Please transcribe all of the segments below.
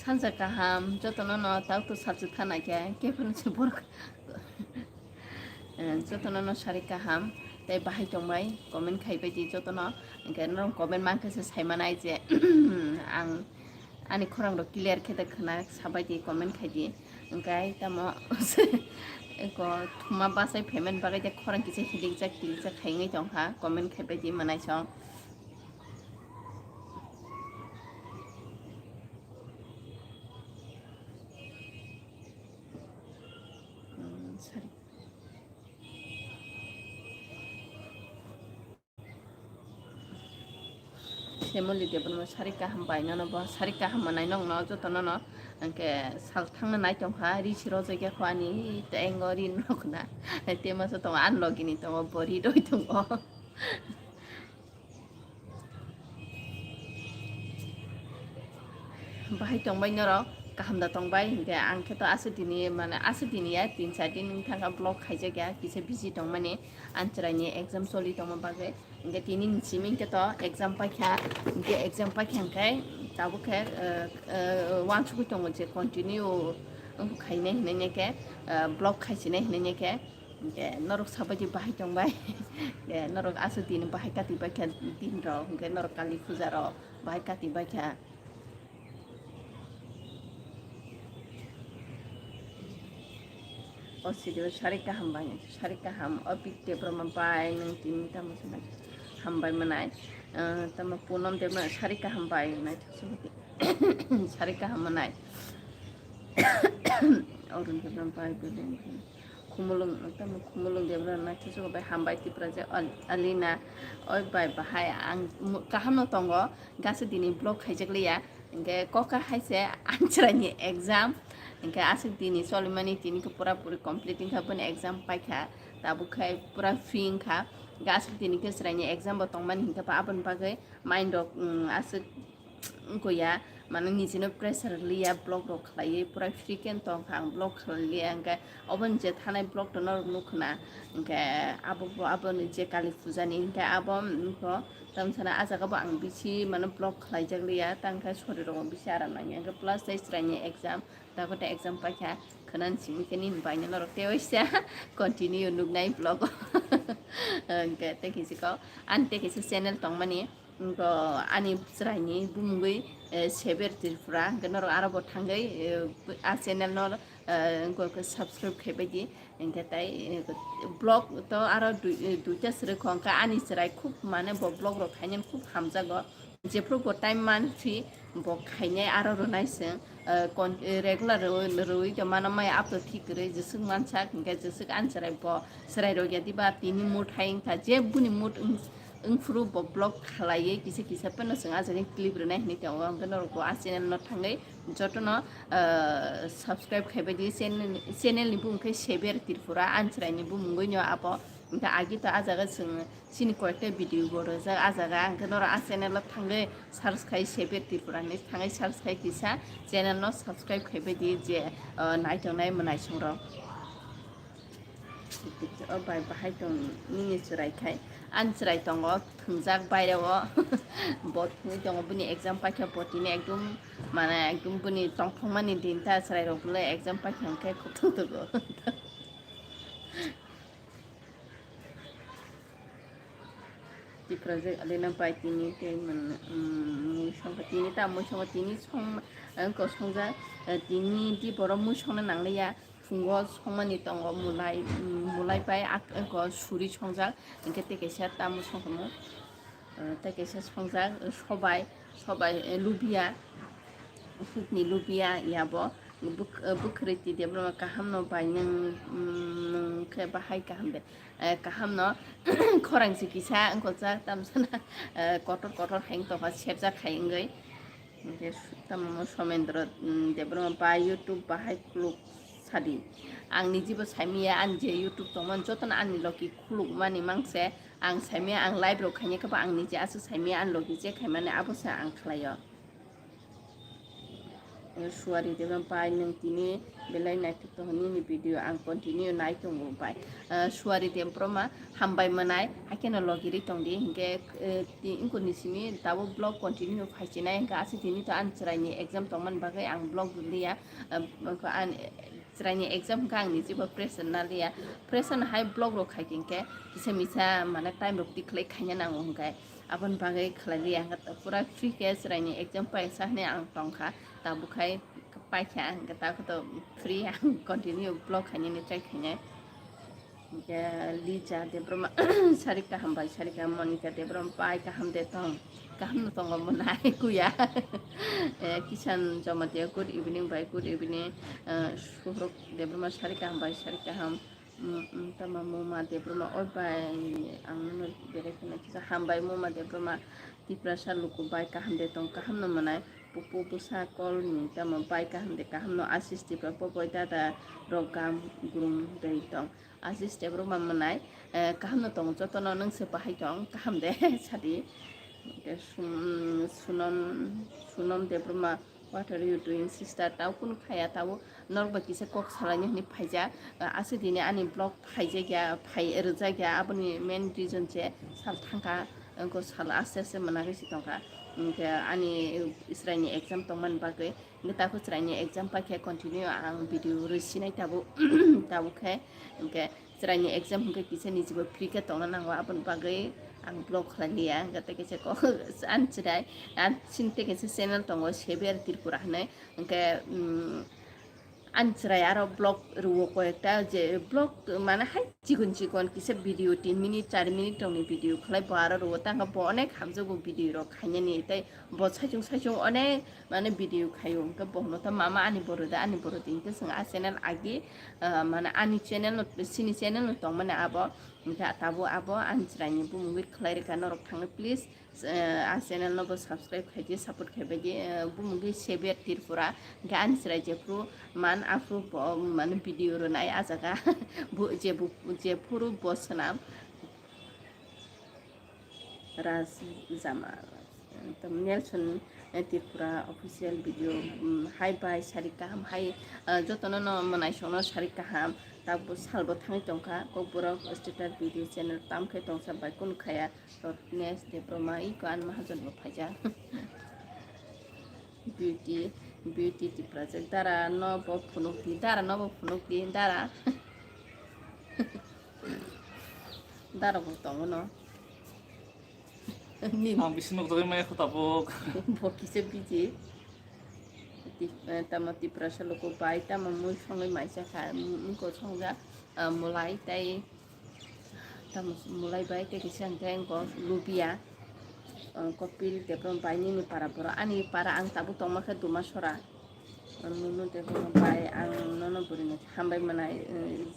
सानजा गाहाम जतन न दाउतो साबजु थानायके केफोरनोसो बर जतन न सारि गाहाम ते बाहाय दंबाय कमेन्ट खायबायदि जतन ओंखायनो कमेन्ट मानखौसो सायमानाय जे आं आंनि खौरांखौ क्लियार खेदा खोना साबायदि कमेन्ट खायदि ओंखाय दामा एको थुमा बासाय पेमेन्ट बागै दे खौरां किसे हिलिक जा खायङै दंहा कमेन्ट खायबायदि मोनाय सं सारि सेमलि देबन सारि गाहाम बायनानो बा सारि गाहाम मोननाय नं न जतन न अंके साल थांनो नाय दंहा रिसि रजगे खवानि तेंगरि नखना तेमासो दं आनलगिनि दं बरि दय दं बाहाय दंबाय नर गाहामदा दंबाय ओमफ्राय आंखौथ' आसुदिनि माने आसुदिनिया 3-4 दिन नोंथाङा ब्लग खायजा गैया किसे बिजि दं माने आनसरायनि एग्जाम सलि दङ बागै ओमफ्राय दिनै मिथिमिंखौथ' एग्जाम पाइखा ओमफ्राय एग्जाम पाइखांखाय दाबोखाय वान सुबुय दङ जे कन्टिनिउ खायनाय होनायनिखे ब्लग खायसिनाय होनायनिखे दे नरक साबायदि बाहाय दंबाय दे नरक आसु दिन बाहाय काति बायखा दिन र' ओमफ्राय नरक कालि फुजा र' बाहाय काति बायखा असिदिव सारिका हाम अपिक देब्रमा बाय नों दिन तामसना हामबाय मोनाय तम पूनम देब्रमा सारिका हामबाय नाय सारिका हामनाय अरुण देब्रमा बाय बेले खुमुलुं देब्रमा नाय थसबाय हामबाय तिप्रा जे अलिना ओइ बाय बाहाय आं काहाम न तंग गासै दिनै ब्लग खायजगलिया इनके कका हायसे आनसरानि एग्जाम इनके आसि दिनै सलिमानि दिनखौ पूरा पूरी कंप्लीट इनका बन एग्जाम पाइखा दाबो खाय पूरा फ्री इनका गासै दिनै गेसरानि एग्जाम बतंमान इनका पाबन बागै माइंड आसि गया माने निजेनो प्रेसार लिया ब्लग रक खालायो पूरा फ्री केन तंग आं ब्लग खालिया इनका अबन जे थानाय ब्लग तो नर नुखना इनका आबो जे काली फुजानि इनका आबो इनको तमसना आजागाबो आं बिसि माने ब्लग खालायजगलिया तांका शरीर रङ बिसि आराम नाङो इनका प्लस जायस्रानि एग्जाम दाबोते एग्जाम पाइखा खोनान सिमिकेनि बायनो नर तेवैसा कन्टिन्यू नुनाय ब्लग इनका तेकिसिको आन तेकिसि चैनल तंग माने इनको आनि स्रायनि बुमुगै सेबेर तिरफ्रा गनर आरबो थांगै आ चैनल नर इनको सब्सक्राइब खेबायदि इनका ताई ब्लग तो आरो दुइटा सरे खंका आनि सराय खूब माने ब्लग रो खायन खूब हामजागो जेफ्रो टाइम मान फ्री बखायनाय आरो रनायसों रेगुलार रुई तो माना माय आप तो ठीक रे जसुक मानसा इनका जसुक आनसराय ब सराय रोगिया दिबा तिनी मुठ हाइं था जे बुनि मुठ इंफ्रु ब्लग खालायै किसे किसे पन सों आजनि क्लिप रनाय हनि ताव अंगन रको आ चैनल न थांगै जटन सब्सक्राइब खायबायदि चैनल नि बुंखै सेबेर तिरफुरा आनसरायनि बुमुंगै न आप इनका आगि तो आजागा सों सिनि कयटे भिडिअ बरो जा आजागा अंगन आ चैनल थांगै सार्च खाय सेबेर तिरफुरा नि थांगै सार्च खाय किसा चैनल न सब्सक्राइब खायबायदि जे नायथंनाय मोनाय संर बाय बाहाय दं निनिसरायखाय आनसराय दङ थंजाक बायराव बतनि दङ बुनि एग्जाम पाइखा बतिनि एकदम माने एकदम बुनि तंफंमानि दिनता सराय रबले एग्जाम पाइखांखाय खथं दगो दिफ्राजे आलेना बाय तिनि ते मन मुसंगा तिनि ता मुसंगा तिनि सं अंको संजा तिनि दि बर मुसंना नांलिया फुंगो संमानि दङ मुलाय बाय अंको सुरि संजा इनके तेकेसा तामु संखमु तेकेसा संजा सबाय लुबिया फुकनि लुबिया याबो बुखरिति देब्रमा काहाम न बाय नों के बाहाय काहाम दे काहाम न खरांसि किसा अंको जा तामसना कटर हैंग तो सेबजा खायंगै तम समेन्द्र देब्रमा बाय यूट्यूब बाहाय क्लुक सादी आंनि जेबो सायमिया आं जे यूट्यूब दंमोन जतन आंनि लकी खुलुक मानि मांसे आं सायमिया आं लाइभ रो खायनिखबा आंनि जे आसु सायमिया आं लगी जे खायमाने आबोसा आं खालायो suari de pai nung tini belai naik to ni video ang continue naik to pai suari de proma hambai manai hakena logiri tong di hingke ti ingko ni sini tabu blog continue phaichina hingka asi tini to an chrai ni exam tongman bagai ang blog dulia ko an chrai ni exam ka ang ni jibo present na lia present hai blog ro khai kingke kise misa mana time ro diklai khanya nang hingkai abon bagai khlali ang pura free ke chrai ni exam pai sa ne ang tongkha ta bukai pai kha ang ta ko to free ang continue blog khanya ni trai khanya Lija de broma sarika hambai sarika monica de brom pai kaham de tong kaham no tong monai kuya kisan jamatia good evening by good evening shuhrok de broma sarika hambai sarika ham tama moma de broma oi bai ang no bere kana kisa hambai moma de broma tiprasa luku bai kaham de tong kaham no monai pupu pusa kol ni tama bai kaham de kaham no assist tipra popoi dada rogam grum de tong Aziz de bro mamanai kaham no tong joto no nang se bahai tong kaham de sadi de sunom de bro ma what are you doing sister tau kun khaya tau norba kise kok salanya ni phaija ase dine ani blog phaije gya phai erja gya aboni main reason je sal thangka ko sal ase managi sitongka ani israini exam tongman bagai ngita ko israini exam pakhe continue ang video rusinai tabu tabu khe ke israini exam hungke kise ni jibo free ke tongna nangwa abon bagai ang blog khaliya gate kise ko an chrai an sinte kise channel tongo seber tirpura hne ke Anjray aro blog ruwo ko ekta je blog mana hai chigun kise video 3 minute 4 minute tongni video khlai bara ruwo tanga bo onek hamjogo video ro khanyani tai bo sajung onek mane video khayo ka bo no ta mama ani boro din ke sing a channel agi mana ani channel no sini channel no tong mana abo nka tabo abo anjray ni bu movie khlai ka no rok thang please a channel no bo subscribe khaji support khabeji bu movie seber tirpura ga anjray je pro man afro man video ro nai ajaga bu je puru bosnam raz zama tam nelson tirpura official video hi bye sarika ham hi jotono no manai sono sarika ham tabu salbo thang tongka kokbura status video channel tam khe tongsa bai kun khaya dot next de promai kan mahajon bo phaja beauty ti project dara no bo phunukti dara dara bo tongo no ni ang bisinok to may khutabok bo kise biji tamati prasa loko pai tama mui songai maisa kha ko songa mulai tai tam mulai bai te kisang teng ko lubia kopil te prom pai ni para ani para ang tabu tong makha duma sora nunu te prom pai ang nono burina hambai manai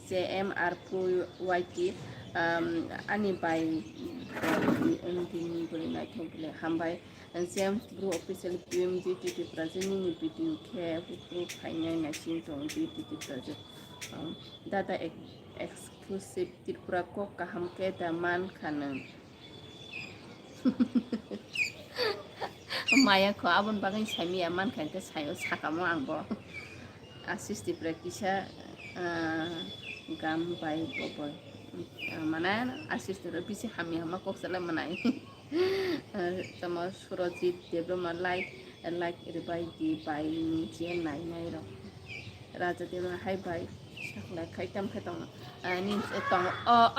JMR Pro YT ani bai ini burina thobule hambai James Bro official PM beauty project ni video ke pro khaina na sin tong beauty project data exclusive tirpura ko kaham ke daman khanang Maya ko abon bagai sami aman kan te sayo sakamo angbo assist prakisa gam bai boboy mana assist bisi hami hama kok sala manai tama surojit debroma like bai di bai ni jen nai ro raja debroma hai bai sakla khaitam khatong ni tong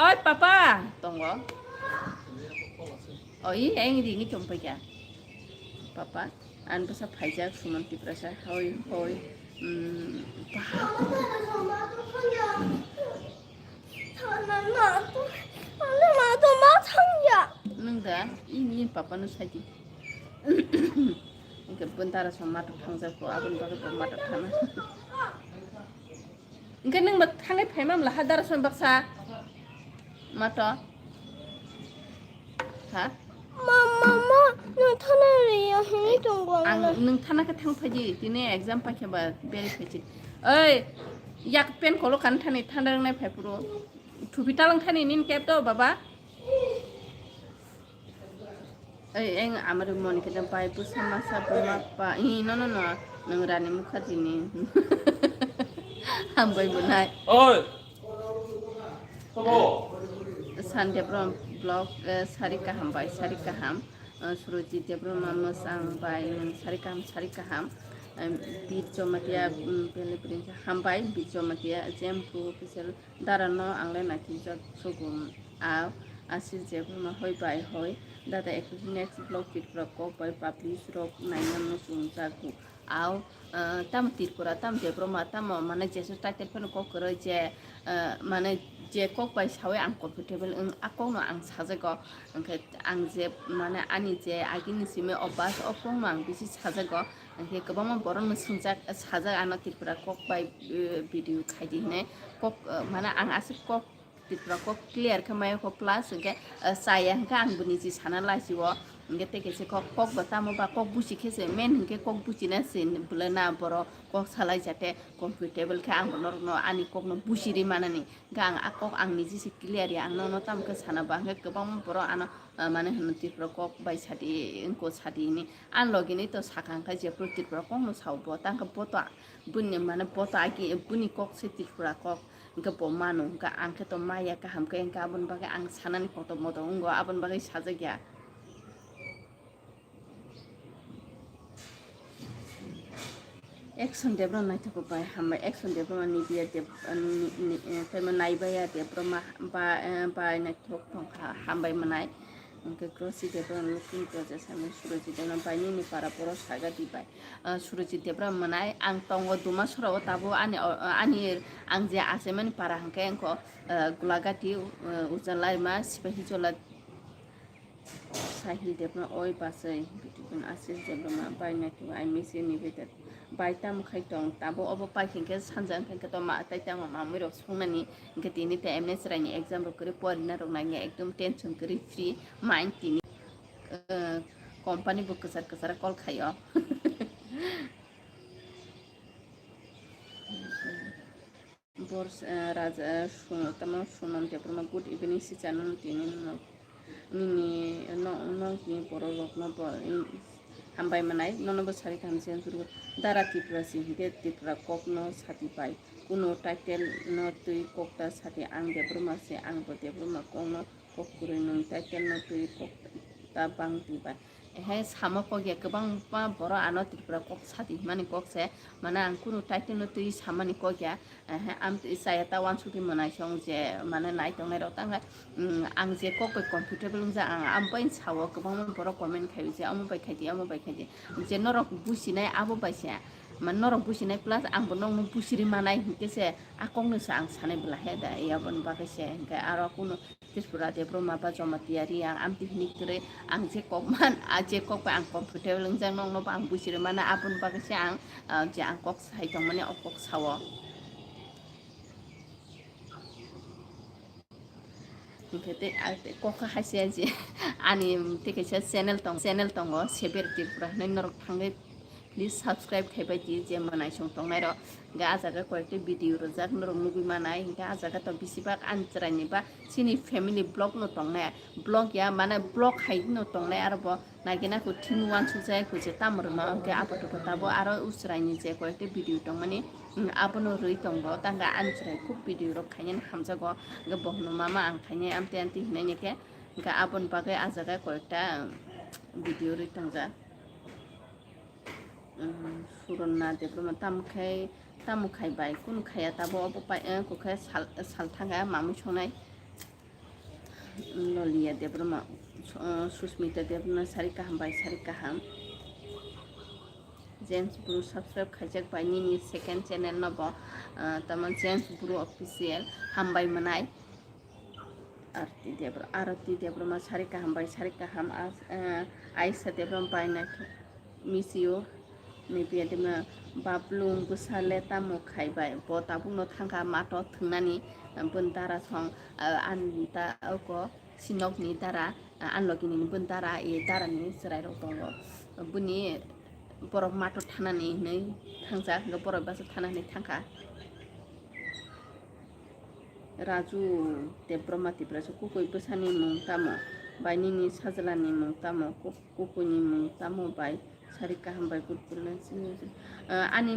oi papa tongo oi eng ringi chompai ya papa an basa phaija sumanti prasa hoi nung da ini papa nu saji ke bentara sama matok thangja ko abon baga ko matok thana ingke nung mat thangai phaimam la hadar son baksa mato ha Mama, nung thana riya hini tongwa ang nung thana ka thang phaji tine exam pa kheba beri phaji oi yak pen kolo kan thani thandang nai phaipuro thupita lang thani nin kep to baba eng amar moni ke pai pu sama sa pa no nang Rani Mukherjee hambai bunai Oi. Tabo. Sandebrom blog Sarika hambai Sarika ham Suruji Debrom Masang by Sarika ham Bitjo Matia Pele Prince hambai Bitjo Matia Zempu official Darano Angle Nakijak Sogum Aw Asir Jebroma Hoi by Hoi Data next blog fit Proko by Publish Rock Nainam Nusung Jagu Aw tam tirpura tam Debroma tam mana jesu title pen ko koro je mana je kok by sawe ang comfortable akong no ang sajago angke ang je mana ani je agini sime obas opong mang bisi sajago angke kobama boron sungjak sajak ana tirpura kok by video khaidi ne kok mana ang asik kok tirpura kok clear khamai ko plus angke saya angka ang buni ji sana lasiwo angke teke se kok batamo ba kok busi khese men angke kok busi na sin bulana boro kok salai jate comfortable ke ang bonor no ani kok no busiri manani gang akok ang niji se clear ya ang no tam ke sana ba angke kobam boro ana mane hanu tirpura kok bai sadi engko sadi ni an logini to sakang ka je pro tirpura kok no saubo tang ka poto bunni mana poto agi buni kok se tirpura kok engka pomano engka angke to maya ka hamke engka abon bagai ang sanani foto moto ungo abon bagai sajagya action debra naita ko bai hambai action debra ni dia de tema naibaya debra ma ba na tok tong hambai manai angke grosi debra looking process ame suroji debra bai ni para poro saga di bai suroji debra manai ang tongo duma sura tabo ani ang je aseman para hangke engko gulagati ujalai ma sipahi jola sahil debra oi pasai bitun asis debra ma bai na to I miss you ni betet bai tam khai tong tabo obo pai khengke sanjang khengke to ma tai tam ma miro sungnani ingke tini te ms rani exam ro kore porina ro na nge ekdom tension kore free mind tini company book kasar call khayo bors raja tamam sunan te proma good evening si channel tini no ni poro lok no hambai manai nono bosari kamsian suru dara tipra singke tipra kok no sati pai kuno title no tui kokta sati ang debroma se ang bo debroma kono kok kure no title no tui kokta bang tibai he samo pogya kebang pa boro ano tipra kok sati mani kok se mana ang kuno title no tui samani kokya he am saya ta wan suki manai song je mana nai tong nai rotang ang je kok ko comfortable ja ang am pain sawo kebang boro comment khai je am bai khai di je norok businai abo bai se man norok businai plus ang bonong no busiri manai ke se akong no sa ang sanai bela heda ya bon ba ke se ke aro kuno tispura de broma ba joma tiari ang am teknik tere ang je kok man a je kok pa ang comfortable jang nong no ba ang busiri mana apun ba ke se ang je ang kok sai tong mane ok kok sawo kete kok hasia je ani teke channel tong go seber tipura nei norok thangai please subscribe khaibai di je manai song tong nai ro ga ajaga koite video ro jak norok nugi manai ga ajaga to bisibak anjrani ba sini family blog no tong nai blog ya mana blog hai no tong nai arbo nagina ko tin wan su jai ko je tamro no ga apato tabo aro usraini je koite video tong mani abono roi tong bo tanga anjrai ku video ro khainen hamjago ga bohno mama ang khaine amte anti hinai ke ga abon bagai ajaga koita video ri tongja suronna debroma tamu khai bai kun khaya tabo obo pai ko khaya sal thanga mamu chonai lolia debroma susmita debroma sarika ham James Bru subscribe khajak bai ni second channel no bo taman James Bru official hambai manai arti debroma sarika ham aisa debroma bai na miss you maybe adema baplung busale tamu khaibai bo tabung no thangka mato thungnani bundara song anta ko sinok ni dara anlogini ni bundara e dara ni serai ro tongo buni borok mato thanani nei thangja ga borok basu thanani thangka raju debroma tiprasu kukoi busani mung tamo baini ni sajlani mung tamo kukuni mung tamo bai Sarika hambai good ani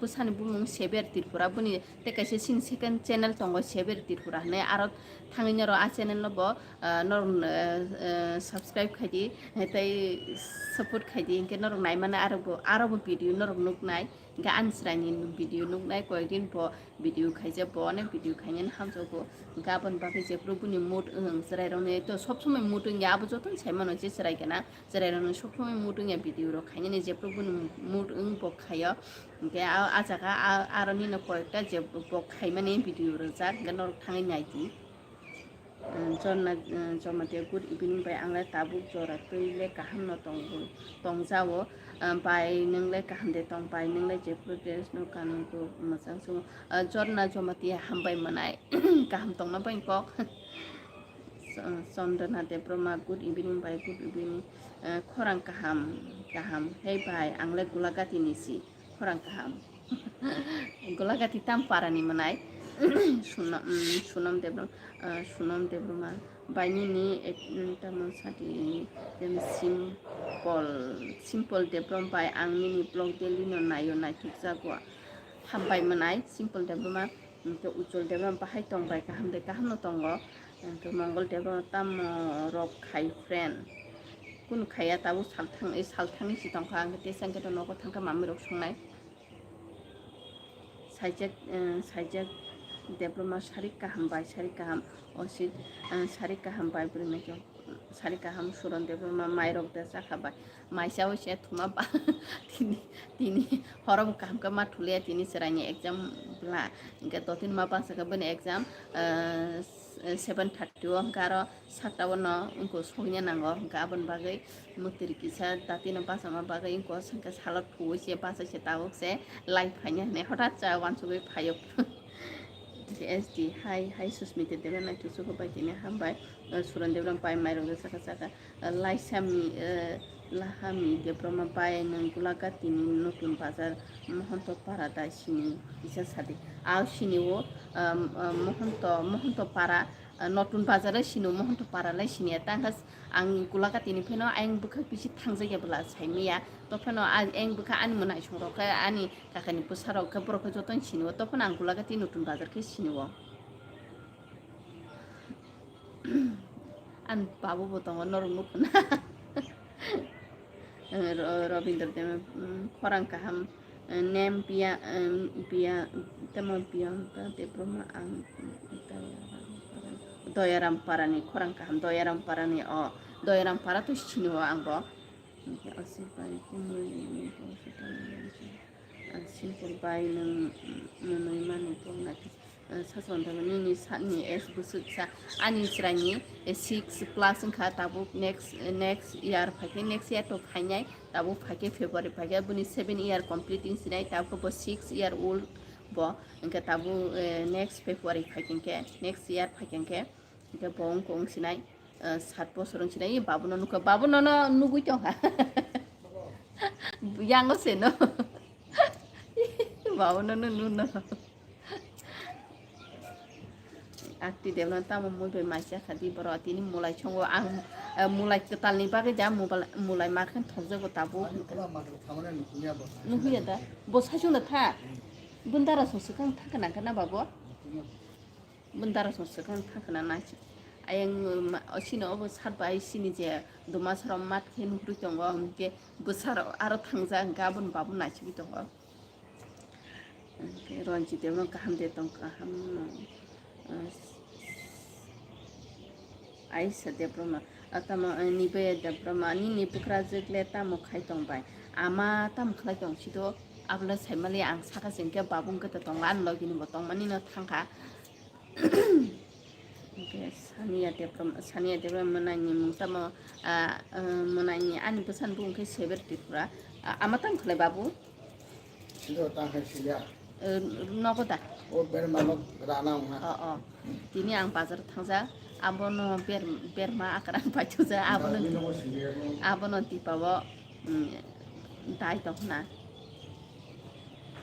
busani bumung seber tirpura buni te kaise sin second channel tongo seber tirpura ne aro thangini ro a channel no bo nor subscribe khaidi tai support khaidi inke nor nai mana aro bo video nor nuk nai ga ansrani video nuk nai ko din bo video khaije bo ne video khainen hamjo bo gabon ba ke propuni mood zrai ro ne to sob somoi mood ya bo joton saimano je zrai gana zrai ro sob somoi mood ya video ro khaine je propuni mood bo khaya ke a jaga aro ni no koita je bo khaimane video ro jak ga nor thangai nai ti jomate good evening by angle tabuk jora toile kaham no tongjawo by ningle kaham de tong by ningle je progress no kanun ko masang so jorna jomati hambai manai kaham tong na bai kok sondana de broma good evening by good evening khorang kaham hey by angle gulagati nisi khorang kaham gulagati tam parani manai sunam debroma baini ni tamon sati dem simple debrom bai angni ni blog daily no nayo nai thukja go hambai manai simple debroma to ujol debrom bahai tong bai kaham no tongo to mongol debrom tam rok khai friend kun khaya tabu salthang ni sitong kha ang te sangke to noko thangka mami rok songnai sajak diploma sari kaham bai sari kaham osit sari kaham bai brimekyo sari kaham suron diploma mairok da sakhabai maisa ose thuma ba tini horom kaham ka mathule tini seranya exam bla inga totin ma pasa ka bane exam 7:30 karo 7 no unko sohnya nango gabon bagai mutiri kisa tati no pasa ma bagai inko sangka salat thu se pasa se tawok se live phanya ne hotat cha wan subai phayok SD hai susmita dewan itu suka baik ini hambai suran dewan pai mai rong saka lai sami lahami debroma pai nang gulaga tini nutun bazar mohonto parada sini bisa sadi au sini wo mohonto para notun bazar sini mohonto para lai sini tangkas ang gulaga tini peno ang buka bisi tangjaga bela saimia to peno ang buka ani monai songrok ka ani kakani pusarok ka brok joton sini wo to peno ang gulaga tini nutun bazar ke sini wo an babu botong norong nukuna Robindra dem khorang kaham nem pia tema pia de broma ang doyaram parani khorang kaham doyaram parani doyaram para to sino angbo asir bai kumuli simple bai nang nanoi mani to nati sason tamani ni sani es busuksa ani srani 6 plus kha tabu next year phake next year to phanyai tabu phake February phake buni 7 year completing sinai tabu bo 6 year old bo engka tabu next February phake ke next year phake ke engka bong kong sinai 7 bosorong sinai babu no nugui to ha yang se no babu no akti dewan tamu mulai masih khadi berarti ini mulai chongo ang mulai ketal ni pakai jam mulai makan thongja go tabu nuhi ada bos hajung na tha bundara sosukang tha kana babo bundara sosukang tha kana na ayang osino obo sarbai sini je dumas ramat khen huru tongo ke besar aro thangja gabon babu na chi tongo ronji dewan kaham de tong kaham Aisa debroma atama nibe debroma ni pukra jegle tamo khai tong bai ama tam khlai tong sido abla saimali ang saka sengke babung ke tong an logini botong mani no thangka okay sania debroma manani mutama manani ani pesan bung ke seber tipura ama tam khlai babu sido tang khai silia nogoda o ber manok rana unha tini ang bazar thangja abono berma akaran pachuja abono tipawo dai tongna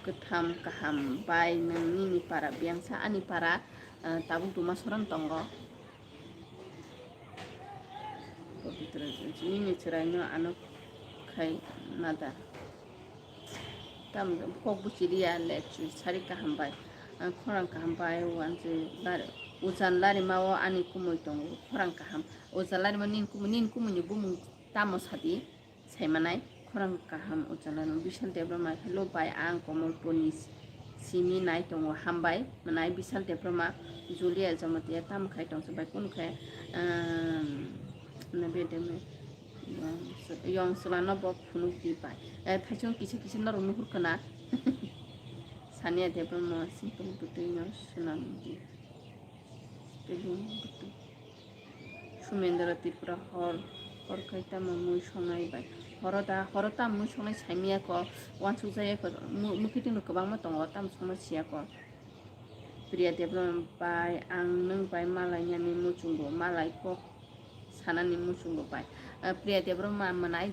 ketam kaham bai nang ni para biangsa ani para tabu duma soran tonggo pavitra ini cerai no ano kai nada tam kok buciria lecture sari kahambai khorang kahambai wanse lari ujan lari mawo ani kumui tong khorang kaham ujan lari ma nin kumui ni bumung tamo sadi saimanai khorang kaham ujan lari bisal debroma hello bai ang komol ponis sini nai tong hambai manai bisal debroma julia jamatia tam khai tong sabai kun khai nabe deme yang selana bok phunu di pai thachong kisi na rong nuhur kana sania debroma simple butunya sunam di spelling butu sumendra tripura hor kaita mui songai bai horota mui songai saimia ko wansu jaya ko mukiting kobang ma tongo tam somasia ko priya debroma bai ang nang bai malai nyani muchungbo malai ko sanani muchungbo bai priya debroma manai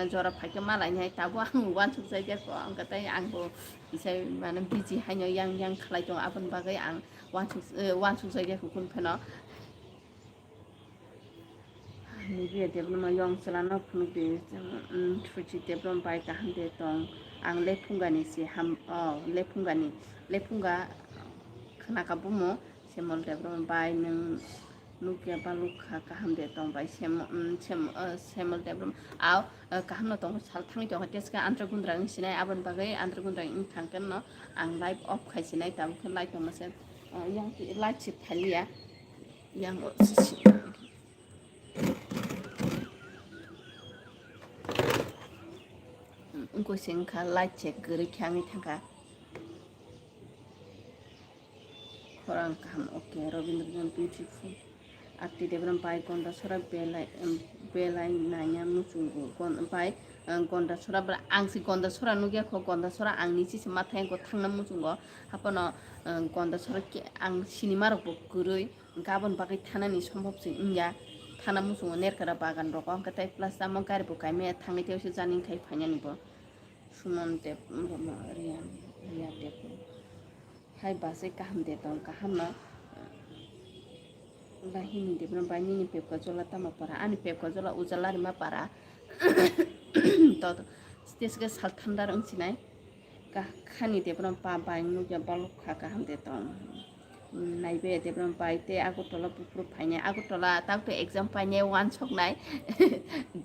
jora phaike malai nyai tabo ang wansu jaya ko ang katai ang bo isai mana biji hanyo yang khlai tong abon bagai ang wansu jaya ko kun pheno ni debroma yang selana phunu de fuji debroma bai ka hande tong ang lepungani si ham lepunga khana ka bumo semol debroma bai nang nukia balukha ka hamde tong bai semol debroma aw ka hamno tong sal thang tong teska antragundrang sinai abon bagai antragundrang ing thangken no ang live off khai sinai tam khon live tong mase yang live chip thalia yang ungko singkha light check geri kyangi thangka khorang kaham okay Rabindranath beautiful arti debram pai gonda sora belai nanya muchungu pai gonda sora bra angsi gonda sora nugia ko gonda sora angni si mathai ko thangna muchungo hapono gonda sora ke ang cinema ro gurui gabon bagai thanani sombhob sing ingya thana muchungo nerkara bagan ro ko katai plus amo gari bo kaime thangi teusi janing khai phanyani bo Suman tep ria tep hai base kaham de tong kaham na lahini de bram bani ni pep ka jola tama para ani pep ka jola ujala rima para to stes ga sal thandar ang sinai ka khani de bram pa bai nu ja baluk kha kaham de tong naibe de bram bai te agotola pupru phaine agotola tak to exam paine wan sok nai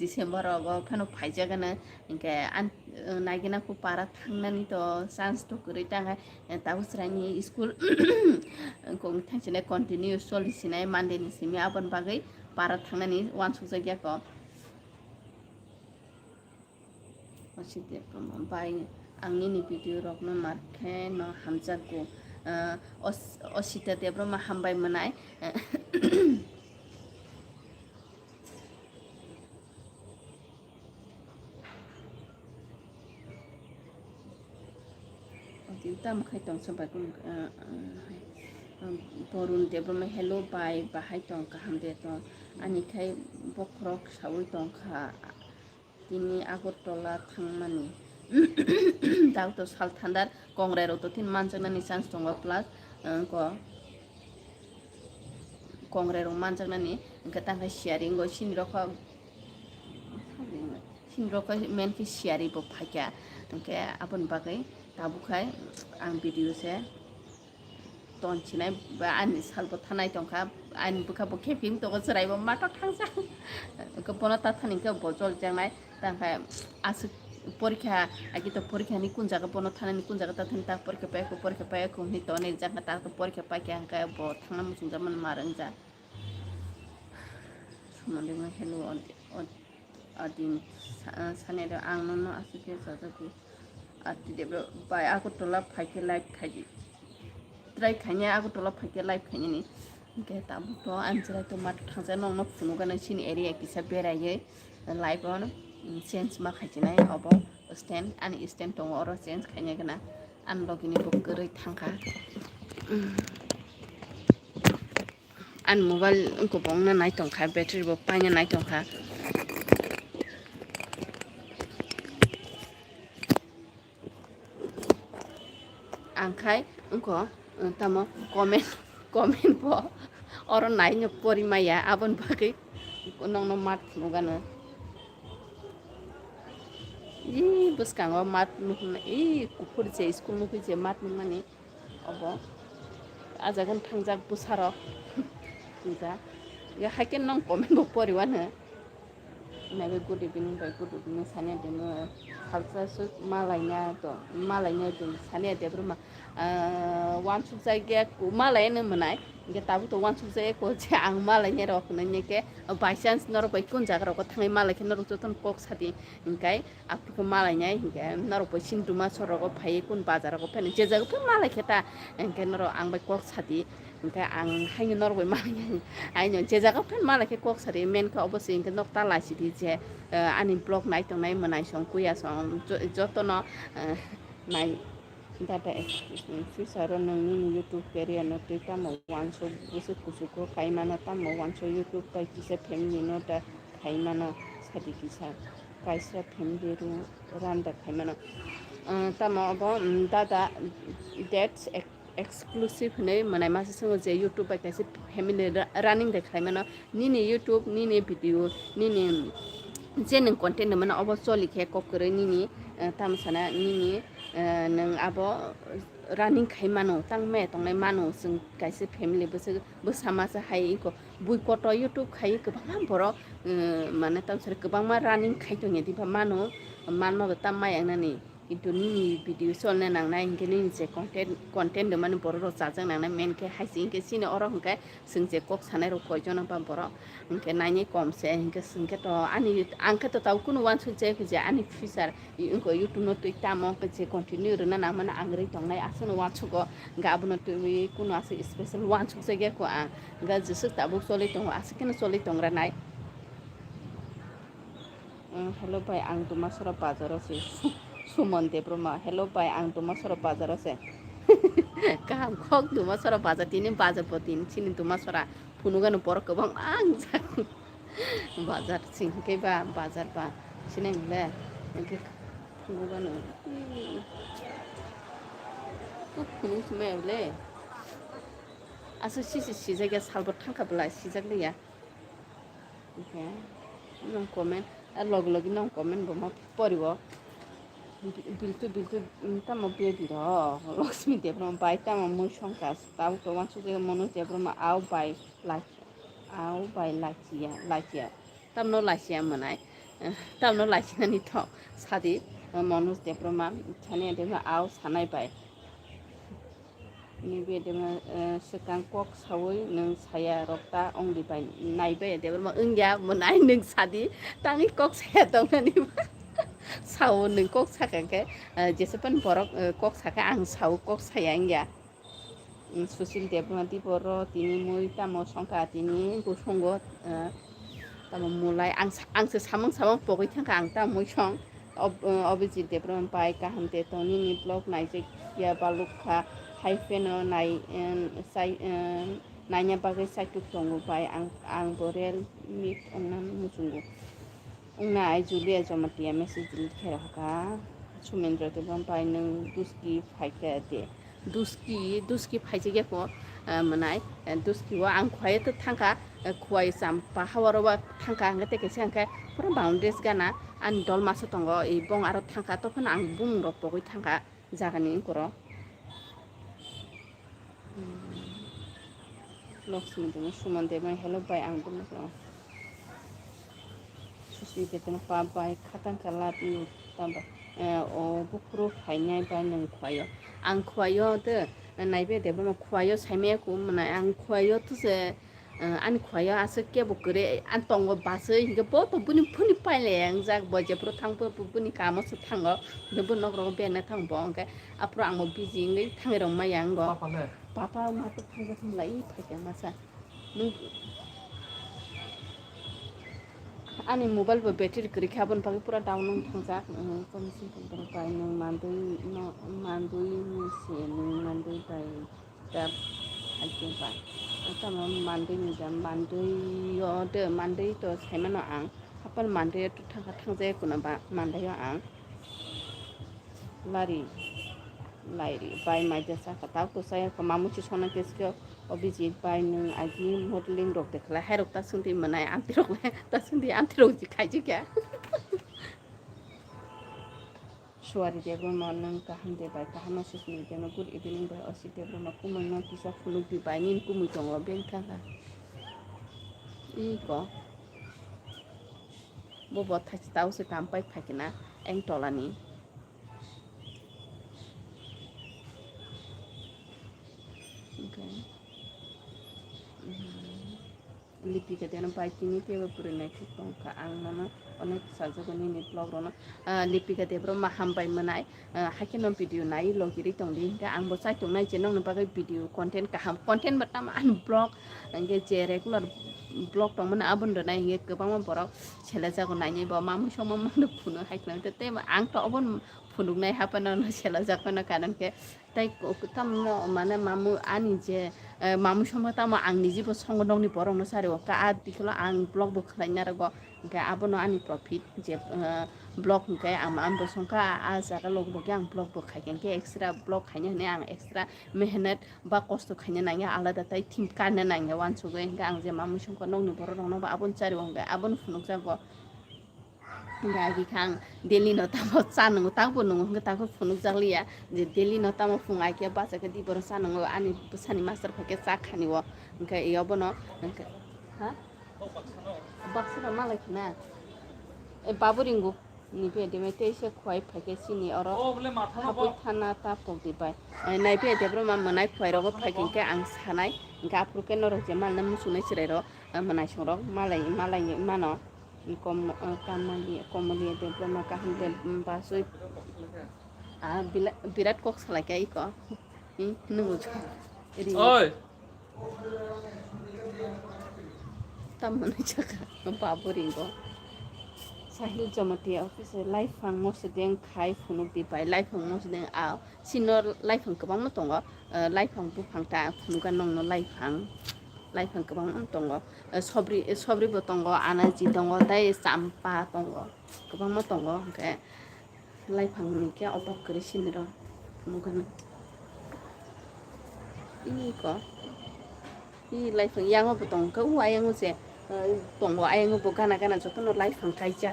December ro phano phaijaga na inke an naigina ko para thangnani to chance to kuri tanga tausrani school ko thangchine continue solisinai Monday ni simi abon bagai para thangnani wan sujagya ko osite bai angni ni video rok no markhe no hamja ko osita debroma hambai manai tam khai tong sampai kun porun debroma hello bai bahai tong ka hamde tong ani khai bokrok sawi tong kha tini agotola thangmani daw to sal thandar kongre ro to tin manjana ni chance tong plus ko kongre ro manjana ni gata khai sharing go sin ro kha men ki sharing bo phakya ke apun bagai tabukai ang video se ton chinai ba ani salbo thanai tongkha ani buka bo kepim to serai bo matok thangsa ko pona ta thani ka bojol jangnai tangkai asu porikha agi to porikha ni kun jaga pono thana ni kun jaga ta thani ta porikha pa ko ni to ne janga ta to porikha pa kyang ka bo thangna musung jaman marang ja sumande ma hello adin saneda ang no asu ke jaga arti debro bai aku tolak pakai live kaji try kanya aku tolak pakai live kanya ni ke tabu to anjra to mat thangja nong no phunu gana sin area kisa berai live on sense ma khaji nai obo stand ani stand tong oro sense kanya gana unlock ini book geri thangka an mobile ko bong na nai tong kha battery bo paina nai tong kha angkai engko tamo komen po orang naik nyepori maya abon bagai nong mat nugana 이 buskango mat nukna 이 kupur je school nukui je mat nukmani obo ajagan thangjak busaro ja ya haken nang comment bo poriwan nabe good evening by good evening sanya demo khalsa su malainya to malainya to sanya de bruma wan su jaiga ku malaina manai ge tabu to wan su jaiga ko je ang malainya rok nanya ke by chance nor bai kun jaga rok thangai malai ke nor joton kok sadi ingkai aku ko malainya ingke nor bai sinduma sorok phai kun bazar ko pen je jaga pe malai kheta ingke nor ang bai kok sadi ingke ang haini nor bai malainya aino je jaga pen malai ke kok sadi men ko obose ingke nok ta lai sidi je ani blog nai tong nai manai song kuya song jotono nai data future nang YouTube career no tita mo wanso busu kusuko kaimana tamo wanso YouTube kai kisa family no ta kaimana sadi kisa kaisa family ru randa kaimana tamo abo data that's exclusive ne manai masa songo je YouTube kai kisa family running de kaimana nini YouTube nini video nini जेन content मोन अब चलिखे ककरे निनि तामसाना निनि नों आबो रानिं खाइ मानो तांमे तंनाय मानो जों गाइसे family बोसामासे हाय इको बुइ कट YouTube खाइ गोबां बर माने तामसर गोबां मा रानिं खाइ दङ दिबा मानो मानमाबो तामाय आंनानि किन्तु निनि भिडिअ चलने नांनाय इनके निनि जे कन्टेन्ट माने बर र जाजों नांनाय मेनके हाइसि इनके सिने अर हंके जों जे कक सानाय र कयजन बा बर इनके नायनि कमसे इनके जोंके त आनि आंके त ताव कुनु वान सुजे जे आनि फिचार इनको YouTube न तुइ तामो के जे कन्टिन्यू रना ना माने आंग्रै तंनाय आसनो वान सुगो गाबनो तुइ कुनु आसे स्पेशल वान सुजे गे को आं गा जसो ताबु चलि दङ आसकेन चलि दंरा नाय हेलो भाई आं दुमासरा बाजारावसो सुमन देब्रमा हेलो भाई आं दुमासरा बाजारावसो गाहाम खक दुमासरा बाजार तिनि बाजार पतिनि सिनि दुमासरा फुनुगानो बर गोबां आं बाजार सिंकेबा बाजार बा सिनायले इनके फुनुगानो फुनु सुमायले आसो सिसि जायगा सालबो थांखाबला सिजागलिया ओके नों कमेन्ट लग लगी नों कमेन्ट बमा परिबो बिल्तु तामो बेबी र लक्ष्मी देब्रमा बाय तामो मु संकास ताव तो वानसु जे मनु देब्रमा आव बाय लाखिया तामनो लाखिया मनाय तामनो लाखिनानि थ सादि मनु देब्रमा थाने देब्रमा आव सानाय बाय नि बे देब्रमा सेकां कक सावै नों साया रक्ता अंगि बाय नायबाय देब्रमा ओंया मनाय नों सादि तांनि कक साया दंनानि साव नों कक साकाके जेसेबां बरक कक साका आं साव कक साया इंया सुशील देब्रमा दि बर तिनि मुइ तामो संका तिनि गुसंग तामो मुलाय आंसो सामं पगै थांका आं ता मुइ सं अभिजित देब्रमा बाय गाहाम दे तनि नि ब्लग नायजे या बालुखा हाइफेन नाय नायnya बागै साइटु दंगो बाय आं बरेल मिट अंना मुजुंगो उंना आइ जुलिया जमातिया मेसेज लिखे रखा सुमेंद्र देब्रमा बाय नों दुस्की फाइके दे दुस्की फाइजे गेको मनाय दुस्कीवा आं खुवाय तो थांका खुवाय साम पाहावरवा थांका आंगे तेकेसे आंके पुरा बाउंड्रेस गाना आं दल मासो दंग ए बं आरो थांका तखन आं बुं र पगै थांका जागानि कर लक्ष्मी दङ सुमन देब्रमा हेलो बाय आं बुं सुसि देब्रमा पा बाय खातां काला बि ताबा ओ बुखुरु फाइनाय बाय नों खुवायो आं खुवायो दो नायबे देब्रमा खुवायो साइमे को मनाय आं खुवायो तुसे आं खुवायो आसो केबो करे आं तंग बासो हिंगे बत बुनि फुनि पाइले आं जाग बजेप्रो थांबो बुनि कामसो थांगो नबो नग्रो बेने थांबो अंके आप्रो आं बिजि इंगे थांगिरं माया आंगो पापा मातो थांगा थांलाय फाइका मासा नों आंनि मबाइलबो बेटारि गैयै खाबोन पाके पुरा डाउन थांजा कमिसन बाय नों मान्दै मिसे नों मान्दै बाय दा हाइके बा तामा मान्दै निजा मान्दै तो साइमानो आं हापाल मान्दै तो थांजाय कुना बा मान्दैया आं लारि बाय माइजा ताव तो साया मामुची सोना केसको अभिजित बाय नों आजि मडलिंग रक देखला हेरक ता सुंदि मनाय आंति रक ता सुंदि आंति रक जि खाइजि क्या suari debro no nang kaham de bai kaham sus ni de no good evening bai osi debro no kumai no kisa fuluk di bai nin kumai tongo beng kanga iko bobo thach tau se kampai phakina eng tolani okay lipika dena bai tini teba purinai kitong ka ang mama onek sajagoni ni blog rono lipika debro maham bai manai hakinom video nai logiri tongdi ka ang bo sai tongnai chenong na bagai video content kaham content batam an blog angge je regular blog tong mana abon do nai nge kebang ma borok chela jago nai ni bo mamu somo manu phuno haiklang te te ang to obon phunuk nai hapana no chela jago na kanan ke tai tam no mane mamu ani je mamu somo tam ang ni jibo songo dong ni borong no sare ka adiklo ang blog bo khlaina rago ke abono ani profit je blog ke am bo songka a jara log bo yang blog bo khaiken ke extra blog khaine ne ang extra mehnat ba kosto khaine nanga alada tai team kan nanga wan sugo nga ang je mamu songko nong ni borong no ba abon sare wonga abon phunuk jago gagi khang daily no tamo sanung tangpo nung ngata ko phunuk jaglia je daily no tamo fungai ke ba sa ke di bor sanung ani pusani master phake sa khani wo nga yobono ha baksana malakna e baburingu ni pe de mete se khoi phake sini oro ও বলে মাথা hapu thana ta pokti bai nai pe de bro ma manai khoi ro phake ke ang sanai ga pruke no ro je mal na musunai sire ro manai soro malai mano komali de bro ma ka hande basoi birat kok salai kai ko nungu eri ওই tamani chaka baburingo sahil jamati office life phang mo se deng khai phunuk di bai life phang mo se deng a sinor life phang kabang mo tongo life phang bu phang ta phunuka nong no life phang kabang mo tongo sobri bo tongo anaji tongo dai sampa tongo kabang mo tongo ke life phang ni ke obak kri siniro phunuka no ini ko i life phang yang mo tongo ka wa yang mo se tongo ayang bo gana joto no life phang kaija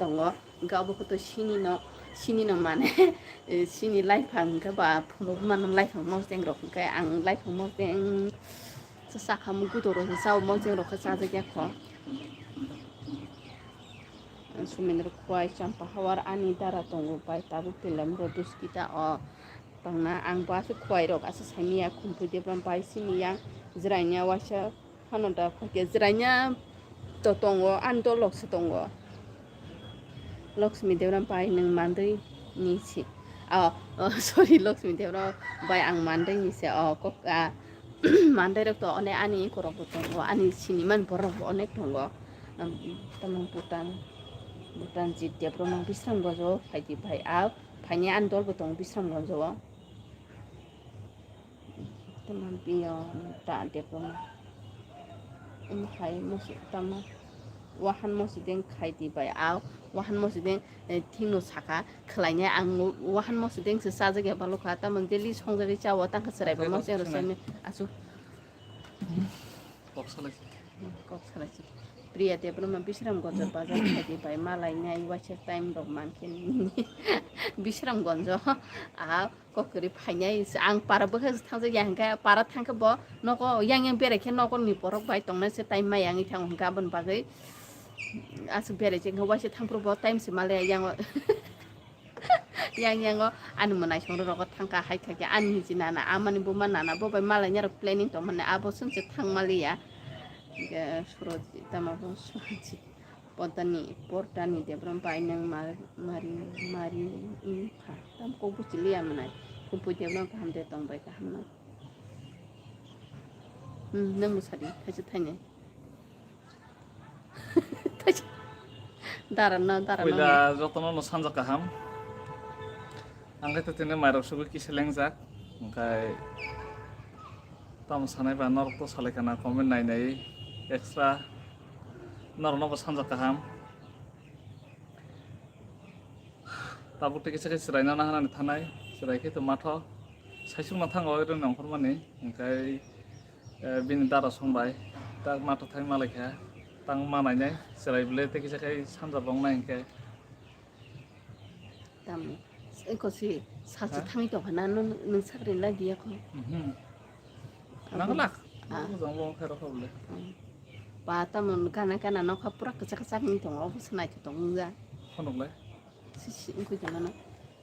tongo ga bo to sini no mane sini life phang ka ba phuno man life phang mo seng ro ka ang life phang mo seng sa kham gu to ro sa mo seng ro ka sa ja kho sumen ro kwai champa hawar ani dara tongo bai tabu pilam ro dus kita o tangna ang ba su kwai ro asa sania khumpu de bram bai sini yang zrainya washa hanonda phake zrainya to tongo ando loks tongo Laksmi Devram pai nang mandai ni si sorry Laksmi Devram bai ang mandai ni se kok mandai ro to one ani korok tongo ani sini man borok onek tongo tamang Butan jit Devram nang bisram gojo phaiti bai phainya andol bo tong bisram gojo tamang piyo ta Devram khai musu tama wahan mosideng khai di bai wahan mosideng thingno saka khlaina ang wahan mosideng se saja ge baluka ta mang deli songjari chawa tang khasrai ba mo se roseme asu কক সালাই kok sarai priya de broma bisram gonjo bazar khai bai malai nai wache time ro mankin bisram gonjo kokri phainai ang para bokha thangja yang ga para thangka bo noko yang bere khe noko ni porok bai tongna se time mai yang thang ga bon bagai asu bere jeng wache thangpro bo time se male yang anu manai song ro thangka hai kha an ni jinana amani bo manana bo bai malai nyar planning to mane abo sun se thang malia ga suroti tamabo suji portani de bram pai nang mari kha tam ko bu chilia manai ko bu de bram kam de tong bai ka hamna nang musari khaji thane darana ওইলা যতন no sanja kaham angkai to tene mairok sugu kiselengjak angkai tam sanai ba norok to salekana comment nai extra norok no sanja kaham tabuk te kise kise raina na hanani thanai serai ke to matho saisung na thango ren nongkhor mani angkai bini dara songbai tak matho thai malekha tang manai nai serai bele te kise kai sanja bong nai angkai tam Kosi salsa tangi to hana nung sakrin la dia ko. Nangolak. Muzang bong khair khawle. Bata mun kana no ka pura kecak ni to obu senai to ngja. Khonoklai. Si ingku jangan.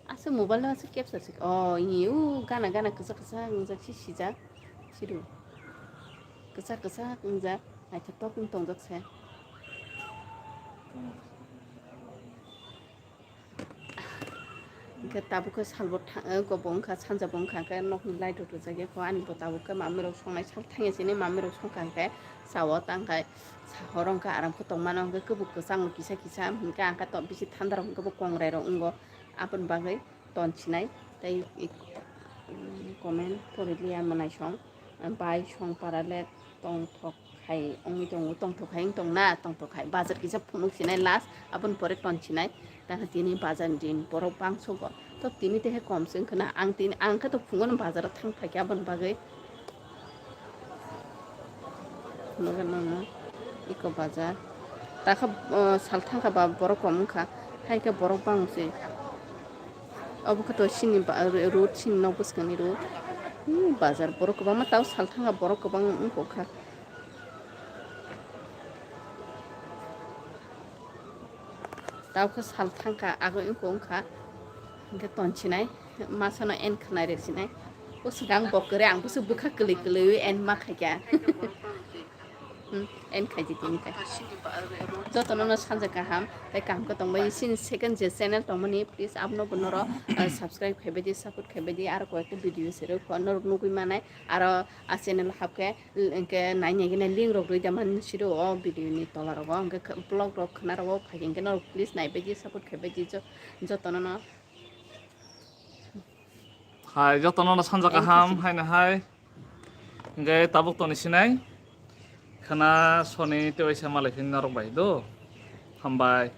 Asa mobile la asa capture sik. Oh ini kana kecak ngja si ja. Siru. Kecak ngja. Ai to toping tong jak se. Ke tabuke salbo go bongka sanja bongka ke nok ni light to jage ko ani bo tabuke mamiro songnai sal thange sini mamiro songkang ke sawo tangkai horong ka aram ko tongmano ke kubuk ke sang kisa hingga angka to bisi thandar ko bo kongrai ro ungo apun bagai ton chinai tai comment porili amanai song bai song parale tong thok khai ongi tong thok khai tong na tong thok khai bazar kisa phunuk sinai last apun pore ton chinai dah tini bazar din borok bangso go to tini teh komsen kena ang ka to fungon bazar thang thaki abon bagai nogana iko bazar taka salthang ka ba borok kom ka hai ka borok bangse abu ka to sini road sini no buskani road bazar borok ba ma taw salthang ka borok bang ko ka tau ke salthang ka ago ingko ka ke tonchinai masana en khnai re sinai o sigang bokre ang busu bukha kli en ma khaja en khaji tini ta jotono no sanja kaham tai kam ko tongbai sin second je channel tongmani please apno bonoro subscribe khebedi support khebedi ar ko ekta video sero konor nugui manai aro a channel hapke ke naine gene link rok roi daman siro o video ni tolar ro ke blog rok khna ro phagin ke no please naibedi support khebedi jotono no Hai jotono sanja kaham hai na hai. Ngai tabuk to ni sinai. Khana soni te oisa malai hin narok bai do. Hambai.